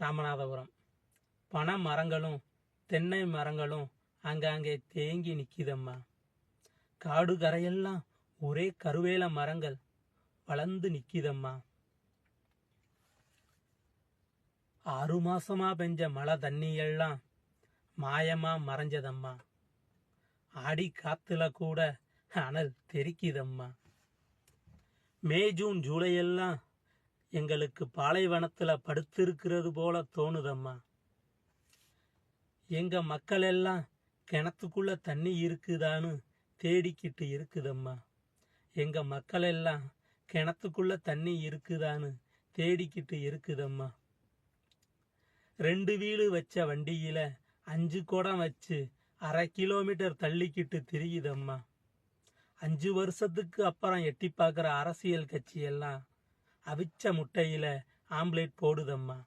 ராமநாதபுரம். பனை மரங்களும் தென்னை மரங்களும் அங்காங்கே தேங்கி நிக்குதம்மா. காடு கரையெல்லாம் ஒரே கருவேல மரங்கள் வளர்ந்து நிக்குதம்மா. 6 மாசமா பெஞ்ச மழை தண்ணியெல்லாம் மாயமா மறைஞ்சதம்மா. ஆடி காத்துல கூட அனல் தெரிக்குதம்மா. மே ஜூன் ஜூலை எல்லாம் எங்களுக்கு பாலைவனத்துல படுத்திருக்கிறது போல தோணுதம்மா. எங்க மக்கள் எல்லாம் கிணத்துக்குள்ள தண்ணி இருக்குதான்னு தேடிக்கிட்டு இருக்குதம்மா. எங்க மக்கள் எல்லாம் கிணத்துக்குள்ள தண்ணி இருக்குதான்னு தேடிக்கிட்டு இருக்குதம்மா. 2 வீலு வச்ச வண்டியில 5 குடம் வச்சு 1/2 கிலோமீட்டர் தள்ளிக்கிட்டு திரியுதம்மா. 5 வருஷத்துக்கு அப்புறம் எட்டி பார்க்குற அரசியல் கட்சி எல்லாம் அவிச்ச முட்டையில ஆம்லேட் போடுதம்மா.